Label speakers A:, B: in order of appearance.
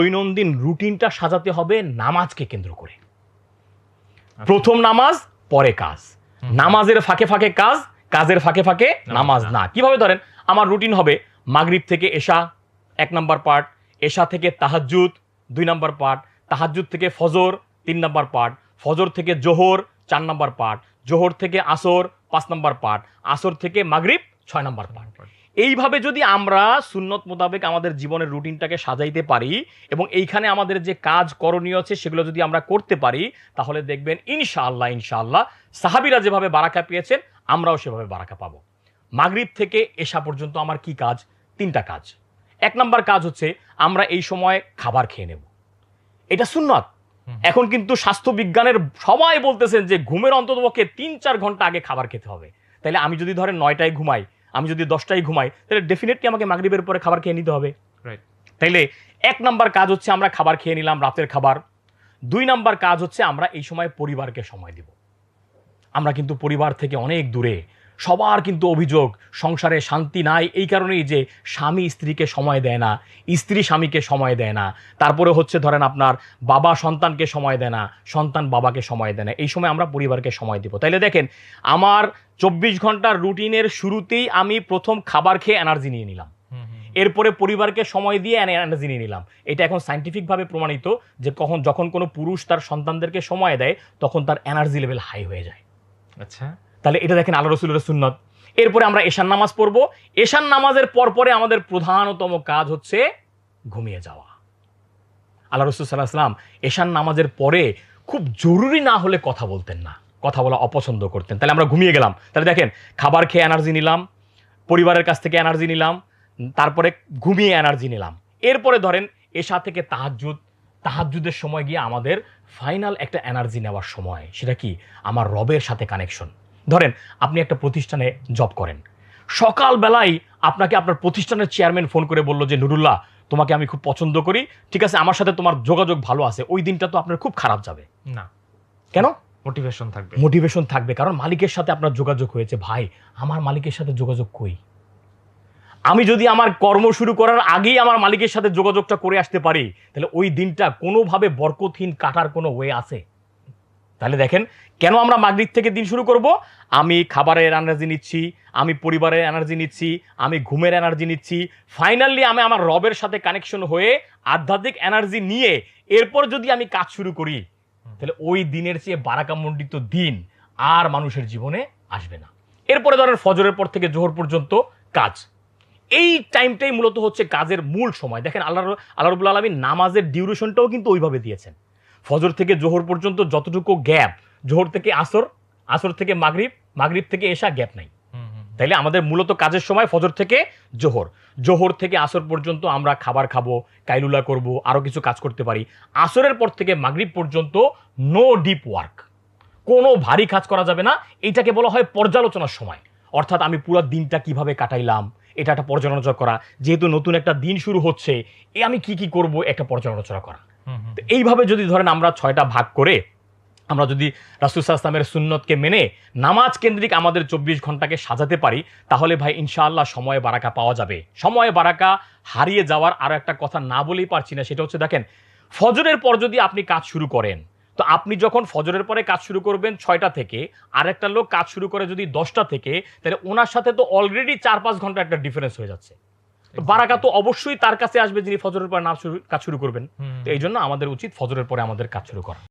A: দৈনন্দিন রুটিনটা সাজাতে হবে নামাজকে কেন্দ্র করে। প্রথম নামাজ, পরে কাজ। নামাজের ফাঁকে ফাঁকে কাজ, কাজের ফাঁকে ফাঁকে নামাজ না। কিভাবে? ধরেন আমার রুটিন হবে মাগরিব থেকে এশা 1 নাম্বার পার্ট, এশা থেকে তাহাজ্জুদ 2 নাম্বার পার্ট, তাহাজ্জুদ থেকে ফজর 3 নাম্বার পার্ট, ফজর থেকে জোহর 4 নাম্বার পার্ট, জোহর থেকে আসর 5 নাম্বার পার্ট, আসর থেকে মাগরিব 6 নাম্বার পার্ট। এইভাবে যদি আমরা সুন্নত মোতাবেক আমাদের জীবনের রুটিনটাকে সাজাইতে পারি এবং এইখানে আমাদের যে কাজ করণীয় আছে সেগুলো যদি আমরা করতে পারি, তাহলে দেখবেন ইনশাআল্লাহ ইনশাআল্লাহ সাহাবীরা যেভাবে বারাকা পেয়েছেন আমরাও সেভাবে বারাকা পাবো। মাগরিব থেকে এশা পর্যন্ত আমার কি কাজ? 3টা কাজ। 1 নাম্বার কাজ হচ্ছে আমরা এই সময় খাবার খেয়ে নেব, এটা সুন্নত। এখন কিন্তু স্বাস্থ্য বিজ্ঞানের সবাই বলতেছেন যে ঘুমের অন্ততপক্ষে 3-4 ঘন্টা আগে খাবার খেতে হবে। তাইলে আমি যদি ধরেন 9টায় ঘুমাই, আমি যদি 10টায় ঘুমাই, তাহলে ডেফিনেটলি আমাকে মাগরিবের পরে খাবার খেয়ে নিতে হবে। তাইলে 1 নাম্বার কাজ হচ্ছে আমরা খাবার খেয়ে নিলাম, রাতের খাবার। 2 নাম্বার কাজ হচ্ছে আমরা এই সময় পরিবারকে সময় দিব। আমরা কিন্তু পরিবার থেকে অনেক দূরে, সবার কিন্তু অভিযোগ সংসারে শান্তি নাই এই কারণেই যে স্বামী স্ত্রীকে সময় দেয় না, স্ত্রী স্বামীকে সময় দেয় না, তারপরে হচ্ছে ধরেন আপনার বাবা সন্তানকে সময় দেয় না, সন্তান বাবাকে সময় দেয় না। এই সময় আমরা পরিবারকে সময় দিব। তাইলে দেখেন আমার 24 ঘন্টার রুটিনের শুরুতেই আমি প্রথম খাবার খেয়ে এনার্জি নিয়ে নিলাম, এরপরে পরিবারকে সময় দিয়ে এনার্জি নিয়ে নিলাম। এটা এখন সায়েন্টিফিকভাবে প্রমাণিত যে যখন কোনো পুরুষ তার সন্তানদেরকে সময় দেয় তখন তার এনার্জি লেভেল হাই হয়ে যায়।
B: আচ্ছা,
A: তাহলে এটা দেখেন আল্লাহ রাসূলের সুন্নত। এরপরে আমরা এশার নামাজ পড়বো। এশার নামাজের পরে আমাদের প্রধানতম কাজ হচ্ছে ঘুমিয়ে যাওয়া। আল্লাহ রাসূল সাল্লাল্লাহু আলাইহি ওয়াসাল্লাম এশার নামাজের পরে খুব জরুরি না হলে কথা বলতেন না, কথা বলা অপছন্দ করতেন। তাহলে আমরা ঘুমিয়ে গেলাম, তাহলে দেখেন খাবার খেয়ে এনার্জি নিলাম, পরিবারের কাছ থেকে এনার্জি নিলাম, তারপরে ঘুমিয়ে এনার্জি নিলাম। এরপরে ধরেন এশা থেকে তাহাজ্জুদ, তাহাজ্জুদের সময় গিয়ে আমাদের ফাইনাল একটা এনার্জি নেওয়ার সময়, সেটা কি? আমার রবের সাথে কানেকশন। ধরেন আপনি একটা প্রতিষ্ঠানে জব করেন, সকালবেলায় আপনাকে আপনার প্রতিষ্ঠানের চেয়ারম্যান ফোন করে বলল যে নুরুল্লাহ তোমাকে আমি খুব পছন্দ করি, ঠিক আছে আমার সাথে তোমার যোগাযোগ ভালো আছে। ওই দিনটা তো আপনার খুব খারাপ যাবে
B: না?
A: কেন?
B: মোটিভেশন থাকবে।
A: মোটিভেশন থাকবে, কারণ মালিকের সাথে আপনার যোগাযোগ হয়েছে। ভাই আমার মালিকের সাথে যোগাযোগ কই? আমি যদি আমার কর্ম শুরু করার আগেই আমার মালিকের সাথে যোগাযোগটা করে আসতে পারি, তাহলে ওই দিনটা কোনোভাবে বরকতহীন কাটার কোনো ওয়ে আছে? তাহলে দেখেন কেন আমরা মাগরিব থেকে দিন শুরু করব? আমি খাবারের এনার্জি নিচ্ছি, আমি পরিবারের এনার্জি নিচ্ছি, আমি ঘুমের এনার্জি নিচ্ছি, ফাইনালি আমি আমার রবের সাথে কানেকশন হয়ে আধ্যাত্মিক এনার্জি নিয়ে এরপর যদি আমি কাজ শুরু করি, তাহলে ওই দিনের চেয়ে বারাকামণ্ডিত দিন আর মানুষের জীবনে আসবে না। এরপরে ধরেন ফজরের পর থেকে জোহর পর্যন্ত কাজ। এই টাইমটাই মূলত হচ্ছে কাজের মূল সময়। দেখেন আল্লাহ রাব্বুল আলামিন নামাজের ডিউরেশনটাও কিন্তু ওইভাবে দিয়েছেন। ফজর থেকে জোহর পর্যন্ত যতটুকু গ্যাপ, জোহর থেকে আসর, আসর থেকে মাগরিব, মাগরিব থেকে এশা গ্যাপ নাই। তাইলে আমাদের মূলত কাজের সময় ফজর থেকে জোহর, জোহর থেকে আসর পর্যন্ত আমরা খাবার খাবো, কাইলুলা করব, আরো কিছু কাজ করতে পারি। আসরের পর থেকে মাগরিব পর্যন্ত নো ডিপ ওয়ার্ক, কোনো ভারী কাজ করা যাবে না। এইটাকে বলা হয় পর্যালোচনার সময়। অর্থাৎ আমি পুরো দিনটা কিভাবে কাটাইলাম এটা একটা পর্যালোচনা করা। যেহেতু নতুন একটা দিন শুরু হচ্ছে, আমি কি কি করব একটা পর্যালোচনা করা। তো এইভাবে যদি ধরেন আমরা 6টা ভাগ করে আমরা যদি রাসূল সাল্লাল্লাহু আলাইহি ওয়াসাল্লামের সুন্নতকে মেনে নামাজ কেন্দ্রিক আমাদের 24 ঘন্টাকে সাজাতে পারি, তাহলে ভাই ইনশাআল্লাহ সময়ে বারাকা পাওয়া যাবে। সময়ে বারাকা হারিয়ে যাওয়ার আরো একটা কথা না বলেই পারছি না, সেটা হচ্ছে দেখেন ফজরের পর যদি আপনি কাজ শুরু করেন, তো আপনি যখন ফজরের পরে কাজ শুরু করবেন 6টা থেকে, আর একটা লোক কাজ শুরু করে যদি 10টা থেকে, তাহলে ওনার সাথে তো অলরেডি 4-5 ঘন্টা একটা ডিফারেন্স হয়ে যাচ্ছে। তো বারাকা তো অবশ্যই তার কাছে আসবে যিনি ফজরের পরে কাজ শুরু করবেন। তো এই জন্য আমাদের উচিত ফজরের পরে আমাদের কাজ শুরু করা।